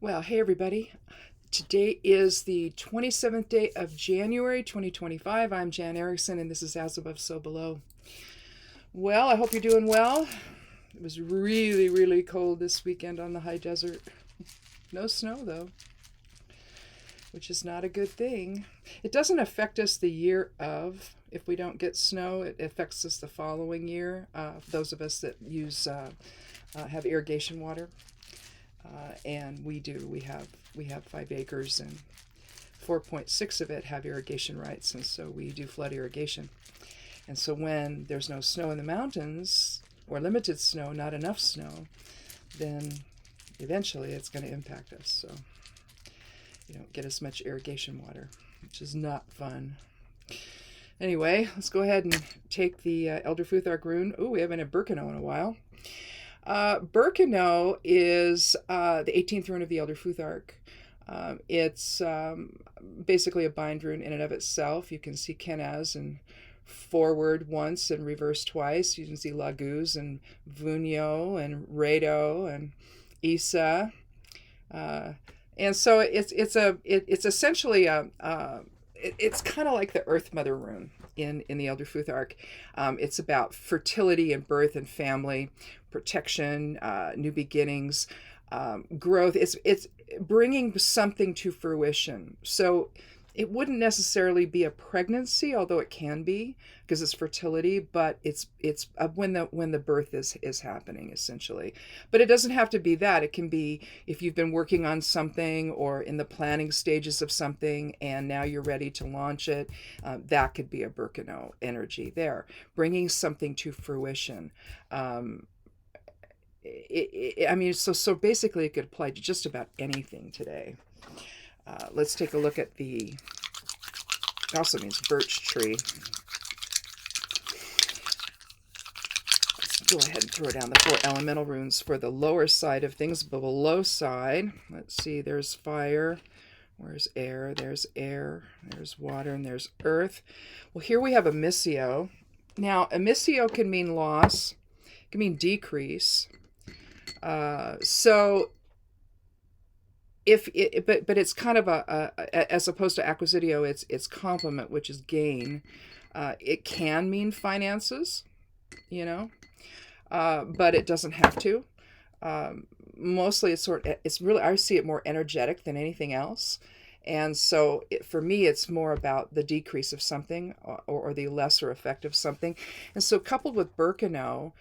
Well, hey everybody. Today is the 27th day of January 2025. I'm Jan Erickson and this is As Above, So Below. Well, I hope you're doing well. It was really, really cold this weekend on the high desert. No snow though, which is not a good thing. It doesn't affect us the year of. If we don't get snow, it affects us the following year. Those of us that have irrigation water. And we do. We have 5 acres, and 4.6 of it have irrigation rights, and so we do flood irrigation. And so when there's no snow in the mountains, or limited snow, not enough snow, then eventually it's going to impact us. So you don't get as much irrigation water, which is not fun. Anyway, let's go ahead and take the Elder Futhark rune. Oh, we haven't had Birkenau in a while. Birkenau is the 18th rune of the Elder Futhark. It's basically a bind rune in and of itself. You can see Kenaz and forward once and reverse twice. You can see Laguz and Vunio and Rado and Isa. And so it's essentially it's kind of like the Earth Mother rune in the Elder Futhark. It's about fertility and birth and family, protection, new beginnings, growth. It's bringing something to fruition. So it wouldn't necessarily be a pregnancy, although it can be because it's fertility, but it's when the birth is happening essentially. But it doesn't have to be that. It can be if you've been working on something or in the planning stages of something and now you're ready to launch it. That could be a Birkenau energy there, bringing something to fruition. So basically it could apply to just about anything today. Let's take a look at it also means birch tree. Let's go ahead and throw down the 4 elemental runes for the lower side of things. Below side, let's see, there's fire. Where's air? There's air. There's water, and there's earth. Well, here we have emissio. Now, emissio can mean loss. It can mean decrease. But it's kind of as opposed to acquisitio, it's complement, which is gain. It can mean finances, but it doesn't have to. Mostly it's really, I see it more energetic than anything else. And so for me, it's more about the decrease of something or the lesser effect of something. And so coupled with Birkenau,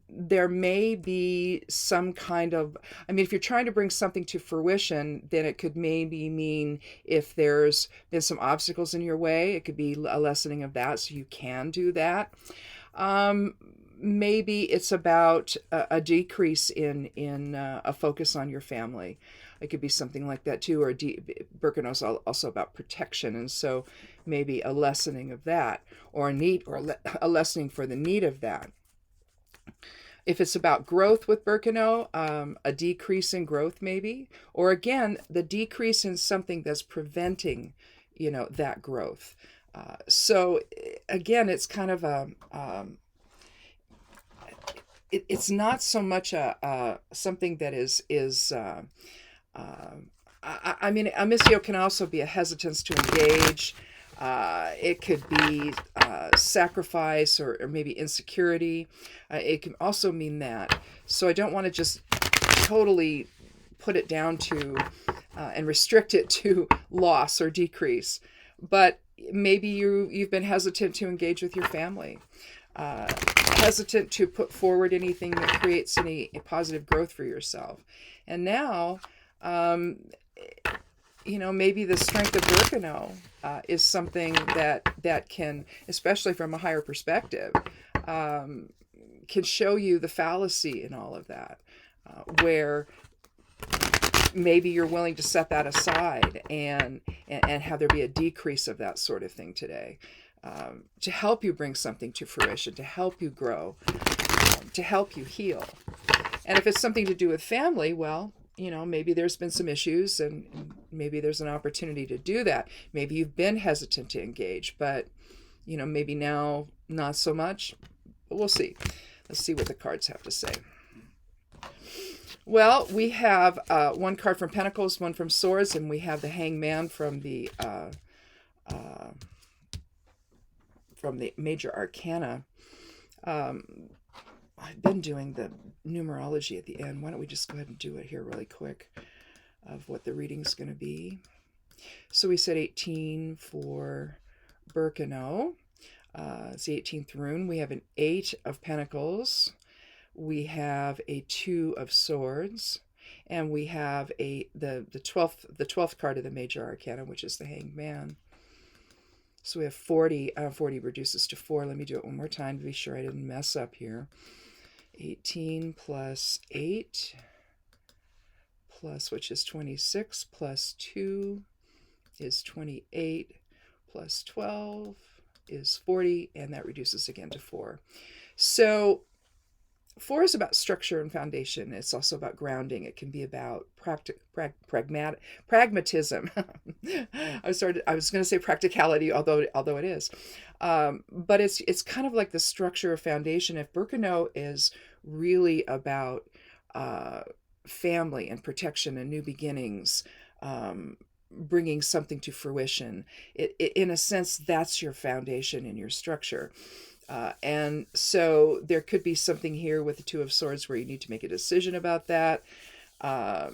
there may be some kind of, if you're trying to bring something to fruition, then it could maybe mean if there's been some obstacles in your way, it could be a lessening of that, so you can do that. Maybe it's about a decrease in a focus on your family. It could be something like that too, or Birkenau is also about protection, and so maybe a lessening of that, or a lessening for the need of that. If it's about growth with Birkenau, a decrease in growth maybe, or again, the decrease in something that's preventing, that growth. So again, it's kind of it's not so much something that is emissio can also be a hesitance to engage. It could be sacrifice or maybe insecurity. It can also mean that. So I don't want to just totally put it down to and restrict it to loss or decrease. But maybe you've been hesitant to engage with your family, hesitant to put forward anything that creates any positive growth for yourself. And now, maybe the strength of Birkenau is something that can, especially from a higher perspective, can show you the fallacy in all of that, where maybe you're willing to set that aside and have there be a decrease of that sort of thing today, to help you bring something to fruition, to help you grow, to help you heal. And if it's something to do with family, well, maybe there's been some issues and maybe there's an opportunity to do that. Maybe you've been hesitant to engage, but, maybe now not so much. But we'll see. Let's see what the cards have to say. Well, we have one card from Pentacles, one from Swords, and we have the Hangman uh, from the Major Arcana. I've been doing the numerology at the end. Why don't we just go ahead and do it here really quick of what the reading's going to be. So we said 18 for Birkenau. It's the 18th rune. We have an 8 of Pentacles. We have a 2 of Swords. And we have the 12th card of the Major Arcana, which is the Hanged Man. So we have 40. 40 reduces to 4. Let me do it one more time to be sure I didn't mess up here. 18 plus 8 plus, which is 26, plus 2 is 28, plus 12 is 40, and that reduces again to 4. So 4 is about structure and foundation. It's also about grounding. It can be about pragmatism. I was going to say practicality, although it is. But it's kind of like the structure of foundation. If Birkenau is really about family and protection and new beginnings, bringing something to fruition, in a sense, that's your foundation and your structure. And so there could be something here with the 2 of Swords where you need to make a decision about that. But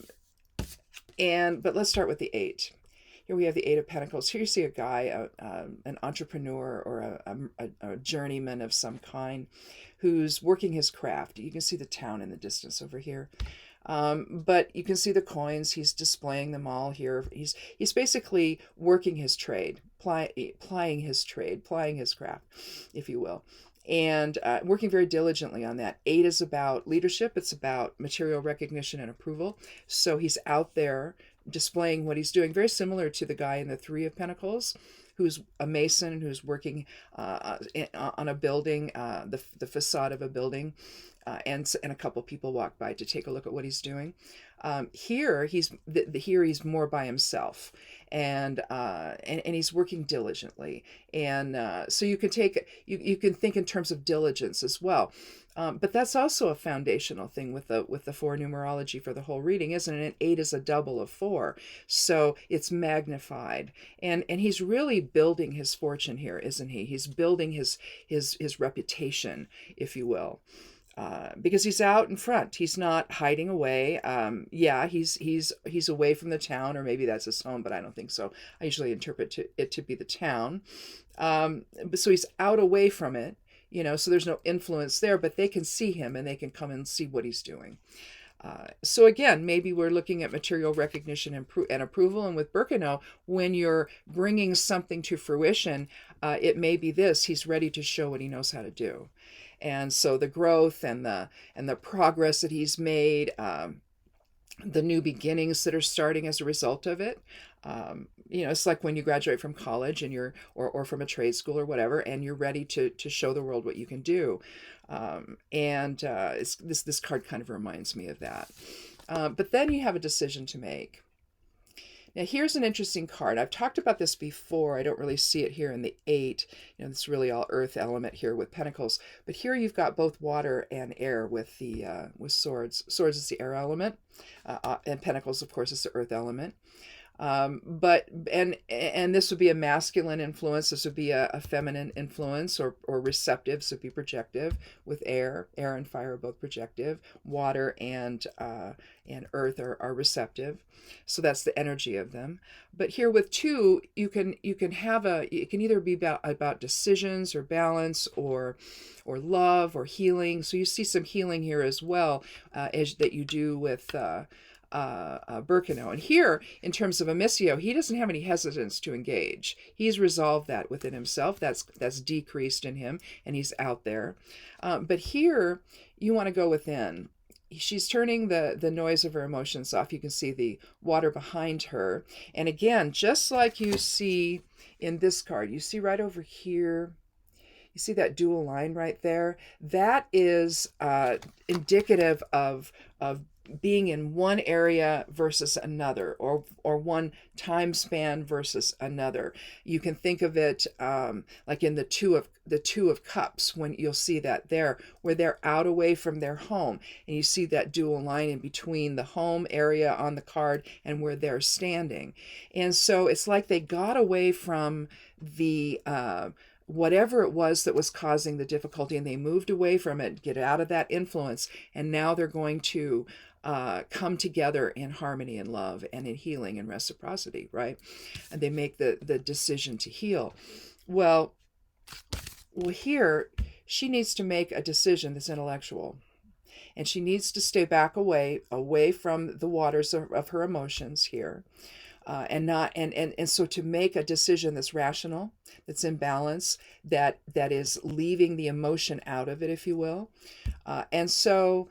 let's start with the 8. Here we have the 8 of Pentacles. Here you see a guy, an entrepreneur or a journeyman of some kind who's working his craft. You can see the town in the distance over here. But you can see the coins. He's displaying them all here. He's basically working his trade, plying his trade, plying his craft, if you will, and working very diligently on that. 8 is about leadership. It's about material recognition and approval. So he's out there displaying what he's doing, very similar to the guy in the 3 of Pentacles, who's a mason, who's working on a building, the facade of a building. And a couple people walk by to take a look at what he's doing. Here he's more by himself, and he's working diligently. And so you can think in terms of diligence as well. But that's also a foundational thing with the 4 numerology for the whole reading, isn't it? And 8 is a double of 4, so it's magnified. And he's really building his fortune here, isn't he? He's building his reputation, if you will. Because he's out in front. He's not hiding away. He's away from the town, or maybe that's his home, but I don't think so. I usually interpret it to be the town. So he's out away from it, so there's no influence there, but they can see him and they can come and see what he's doing. So again, maybe we're looking at material recognition and approval. And with Birkenau, when you're bringing something to fruition, it may be this: he's ready to show what he knows how to do. And so the growth and the progress that he's made, the new beginnings that are starting as a result of it. It's like when you graduate from college and you're or from a trade school or whatever, and you're ready to show the world what you can do. This card kind of reminds me of that. But then you have a decision to make. Now, here's an interesting card. I've talked about this before. I don't really see it here in the 8. It's really all earth element here with Pentacles. But here you've got both water and air with Swords. Swords is the air element, and Pentacles, of course, is the earth element. But this would be a masculine influence. This would be a feminine influence, or receptive. So it'd be projective with air. Air and fire are both projective. Water and earth are receptive. So that's the energy of them. But here with 2, you can either be about decisions or balance or love or healing. So you see some healing here as well, as that you do with Birkenau. And here, in terms of Amicio, he doesn't have any hesitance to engage. He's resolved that within himself. That's decreased in him, and he's out there. But here, you want to go within. She's turning the noise of her emotions off. You can see the water behind her. And again, just like you see in this card, you see right over here, you see that dual line right there? That is indicative of being in one area versus another, or one time span versus another. You can think of it like in the two of cups, when you'll see that there, where they're out away from their home, and you see that dual line in between the home area on the card and where they're standing. And so it's like they got away from the whatever it was that was causing the difficulty, and they moved away from it, get out of that influence, and now they're going to come together in harmony and love and in healing and reciprocity, right? And they make the decision to heal. Well, here she needs to make a decision that's intellectual, and she needs to stay back away from the waters of her emotions here, and not and so to make a decision that's rational, that's in balance, that is leaving the emotion out of it, if you will. And so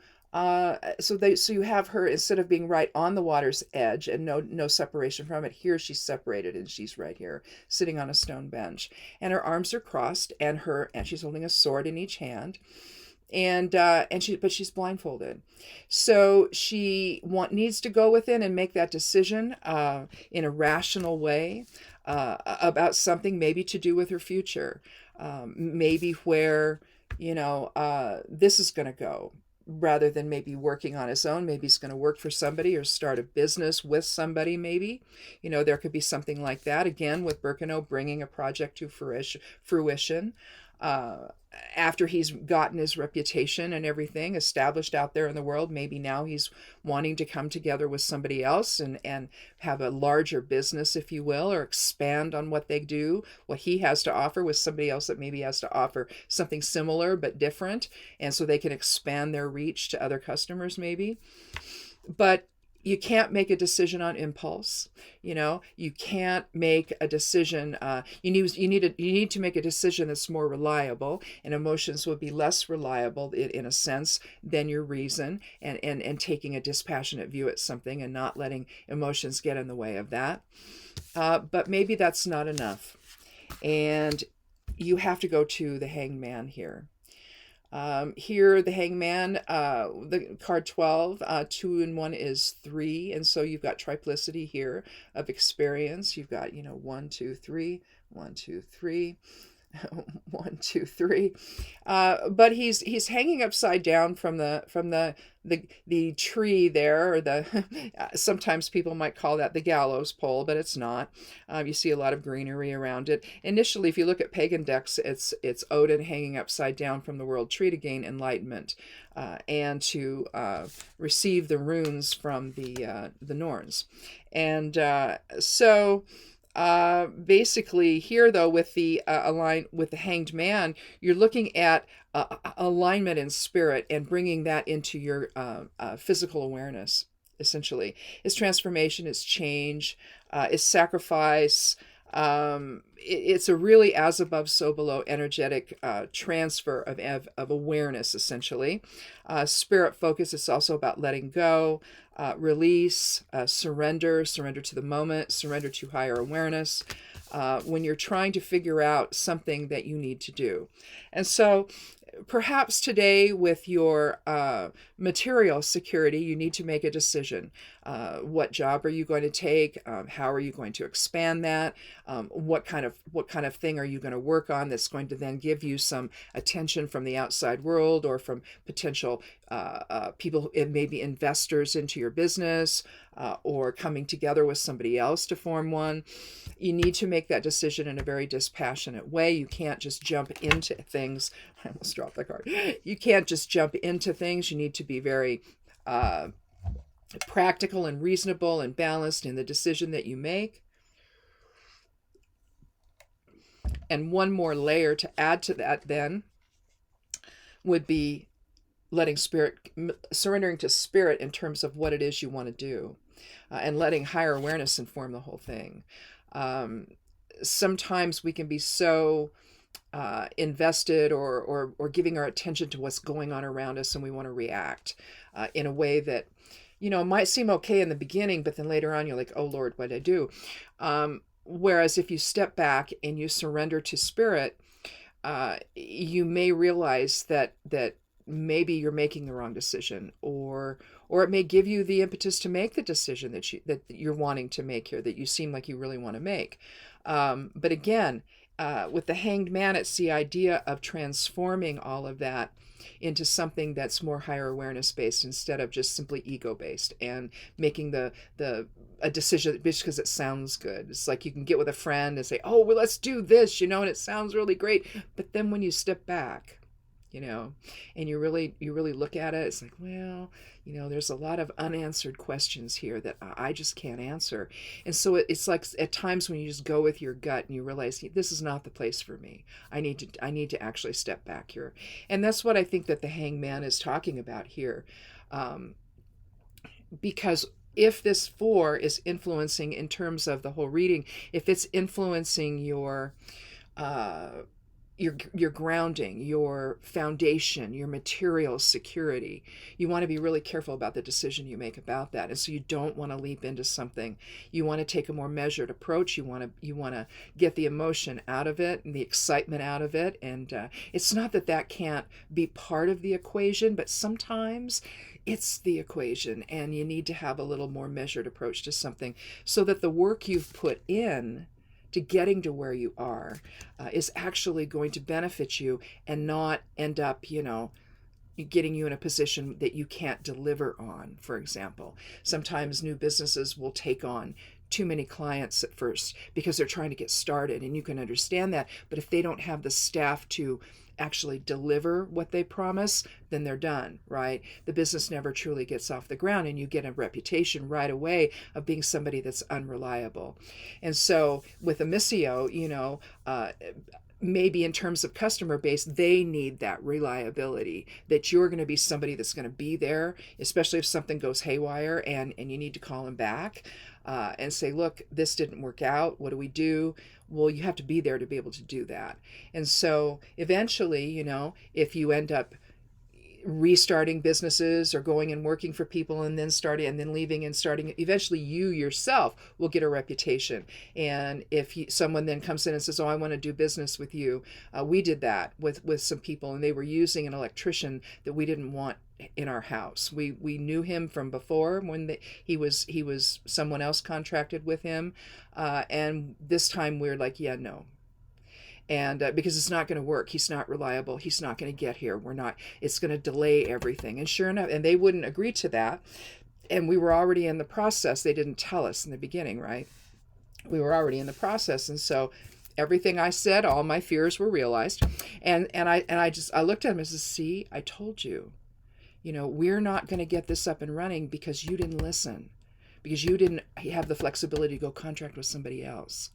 so you have her, instead of being right on the water's edge and no separation from it, here she's separated, and she's right here sitting on a stone bench, and her arms are crossed, and she's holding a sword in each hand, but she's blindfolded, so she needs to go within and make that decision in a rational way about something maybe to do with her future, maybe where this is going to go, rather than maybe working on his own. Maybe he's going to work for somebody or start a business with somebody, maybe. There could be something like that. Again, with Birkenau bringing a project to fruition. After he's gotten his reputation and everything established out there in the world, maybe now he's wanting to come together with somebody else and have a larger business, if you will, or expand on what they do, what he has to offer, with somebody else that maybe has to offer something similar but different, and so they can expand their reach to other customers maybe. But you can't make a decision on impulse. You can't make a decision. You need to make a decision that's more reliable, and emotions will be less reliable in a sense than your reason, and taking a dispassionate view at something and not letting emotions get in the way of that. But maybe that's not enough, and you have to go to the Hanged Man here. Here, the Hangman, the card 12, 2 and 1 is 3. And so you've got triplicity here of experience. You've got, 1, 2, 3, 1, 2, 3, 1, 2, 3. But he's hanging upside down from the tree there, or the sometimes people might call that the gallows pole, but it's not. You see a lot of greenery around it. Initially, if you look at pagan decks, it's Odin hanging upside down from the world tree to gain enlightenment, and to receive the runes from the Norns. And so basically here, though, with the Hanged Man, you're looking at alignment in spirit and bringing that into your physical awareness. Essentially, it's transformation, it's change, it's sacrifice. It's a really as above, so below energetic transfer of awareness, essentially. Spirit focus is also about letting go, release, surrender to the moment, surrender to higher awareness, when you're trying to figure out something that you need to do. And so perhaps today, with your material security, you need to make a decision. What job are you going to take? How are you going to expand that? What kind of thing are you going to work on that's going to then give you some attention from the outside world, or from potential people, maybe investors into your business, or coming together with somebody else to form one? You need to make that decision in a very dispassionate way. You can't just jump into things. I almost dropped the card. You can't just jump into things. You need to be very practical and reasonable and balanced in the decision that you make. And one more layer to add to that then would be surrendering to spirit in terms of what it is you want to do, and letting higher awareness inform the whole thing. Sometimes we can be so invested or giving our attention to what's going on around us, and we want to react in a way that might seem okay in the beginning, but then later on you're like, oh Lord, what did I do? Whereas if you step back and you surrender to spirit, you may realize that maybe you're making the wrong decision, or or it may give you the impetus to make the decision that you're wanting to make here, that you seem like you really want to make. But again, with the Hanged Man, it's the idea of transforming all of that into something that's more higher awareness based instead of just simply ego based, and making a decision just because it sounds good. It's like you can get with a friend and say, oh, well, let's do this, and it sounds really great. But then when you step back, and you really look at it, it's like, well, there's a lot of unanswered questions here that I just can't answer. And so it's like at times when you just go with your gut and you realize this is not the place for me. I need to actually step back here. And that's what I think that the Hanged Man is talking about here. Because if this 4 is influencing in terms of the whole reading, if it's influencing your grounding, your foundation, your material security, you want to be really careful about the decision you make about that. And so you don't want to leap into something. You want to take a more measured approach. You want to get the emotion out of it and the excitement out of it. And it's not that can't be part of the equation, but sometimes it's the equation, and you need to have a little more measured approach to something so that the work you've put in to getting to where you are is actually going to benefit you and not end up, getting you in a position that you can't deliver on. For example, sometimes new businesses will take on too many clients at first because they're trying to get started, and you can understand that. But if they don't have the staff to actually deliver what they promise, then they're done, right? The business never truly gets off the ground, and you get a reputation right away of being somebody that's unreliable. And so with Amicio, maybe in terms of customer base, they need that reliability, that you're going to be somebody that's going to be there, especially if something goes haywire and you need to call them back and say, look, this didn't work out. What do we do? Well, you have to be there to be able to do that. And so eventually, if you end up restarting businesses or going and working for people and then starting and then leaving and starting, eventually you yourself will get a reputation. And if someone then comes in and says, oh, I want to do business with you, we did that with some people, and they were using an electrician that we didn't want in our house. We knew him from before when he was someone else contracted with him, and this time we're like, yeah, no. And because it's not going to work, he's not reliable, he's not going to get here, it's going to delay everything. And sure enough, and they wouldn't agree to that, and we were already in the process. They didn't tell us in the beginning, right? We were already in the process, and so everything I said, all my fears were realized. And I looked at him and said, see, I told you, we're not going to get this up and running because you didn't listen, because you didn't have the flexibility to go contract with somebody else.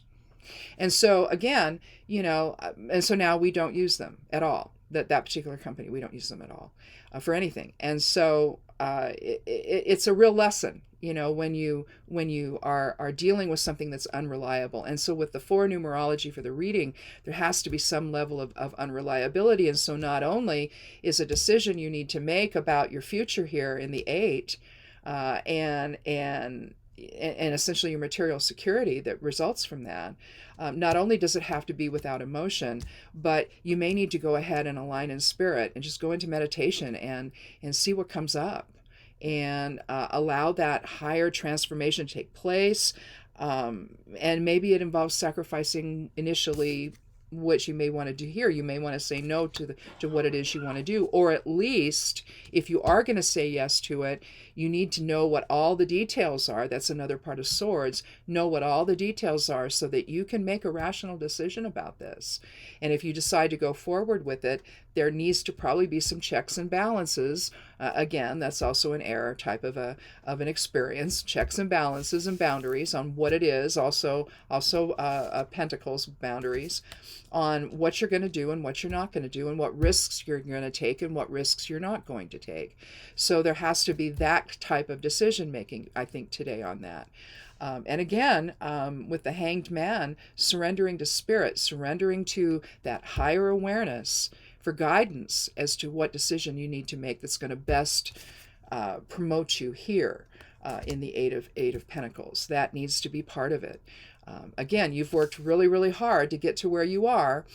And so again, and so now we don't use them at all. That particular company, we don't use them at all for anything. And so it's a real lesson, when you are dealing with something that's unreliable. And so with the 4 numerology for the reading, there has to be some level of unreliability. And so not only is a decision you need to make about your future here in the 8, and essentially your material security that results from that, not only does it have to be without emotion, but you may need to go ahead and align in spirit and just go into meditation and see what comes up, and allow that higher transformation to take place. And maybe it involves sacrificing initially what you may want to do here. You may want to say no to what it is you want to do, or at least if you are going to say yes to it, you need to know what all the details are. That's another part of swords. Know what all the details are so that you can make a rational decision about this. And if you decide to go forward with it, there needs to probably be some checks and balances. Again, that's also an error type of an experience. Checks and balances and boundaries on what it is. Also pentacles, boundaries on what you're going to do and what you're not going to do, and what risks you're going to take and what risks you're not going to take. So there has to be that type of decision making, I think, today on that. And again, with the Hanged Man, surrendering to spirit, surrendering to that higher awareness for guidance as to what decision you need to make that's going to best promote you here in the Eight of Pentacles. That needs to be part of it. Again, you've worked really, really hard to get to where you are,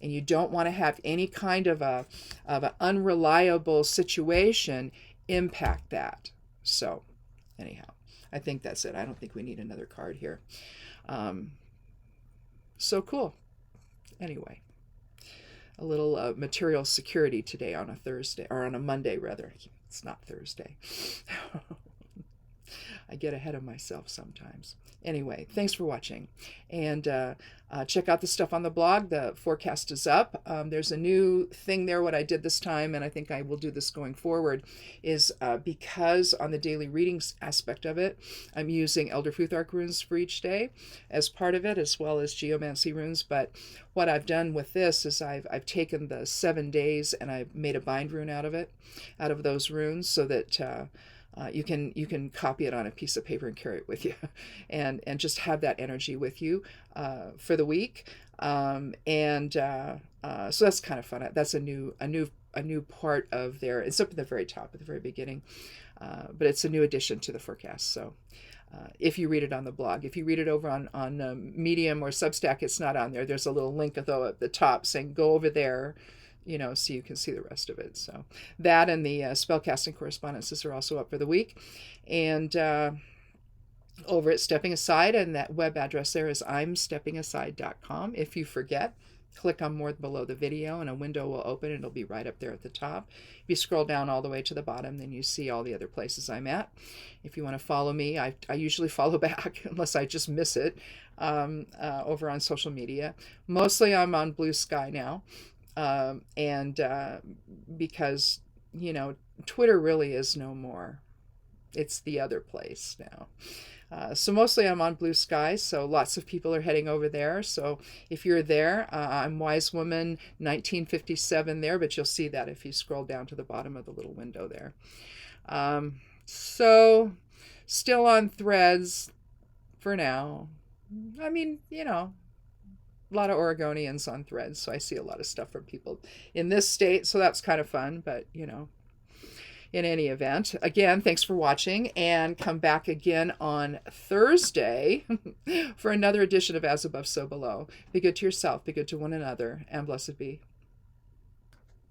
and you don't want to have any kind of an unreliable situation impact that. So anyhow, I think that's it. I don't think we need another card here. So cool. Anyway, a little material security today on a Thursday, or on a Monday rather. It's not Thursday. I get ahead of myself sometimes. Anyway, thanks for watching. And check out the stuff on the blog. The forecast is up. There's a new thing there. What I did this time, and I think I will do this going forward, is because on the daily readings aspect of it, I'm using Elder Futhark runes for each day as part of it, as well as Geomancy runes. But what I've done with this is I've taken the 7 days and I've made a bind rune out of it, out of those runes, so that you can copy it on a piece of paper and carry it with you, and just have that energy with you for the week. So that's kind of fun. That's a new part of there. It's up at the very top, at the very beginning, but it's a new addition to the forecast. So if you read it on the blog, if you read it over on Medium or Substack, it's not on there. There's a little link though at the top saying go over there, so you can see the rest of it. So that and the spellcasting correspondences are also up for the week. And over at Stepping Aside, and that web address there is imsteppingaside.com. If you forget, click on more below the video and a window will open. It'll be right up there at the top. If you scroll down all the way to the bottom, then you see all the other places I'm at. If you want to follow me, I usually follow back unless I just miss it, over on social media. Mostly I'm on Blue Sky now. Because Twitter really is no more. It's the other place now. So mostly I'm on Blue Sky, so lots of people are heading over there. So if you're there, I'm Wise Woman 1957 there, but you'll see that if you scroll down to the bottom of the little window there. So still on Threads for now. I mean, a lot of Oregonians on Threads, so I see a lot of stuff from people in this state, so that's kind of fun. But in any event, again, thanks for watching, and come back again on Thursday for another edition of As Above, So Below. Be good to yourself, be good to one another, and blessed be.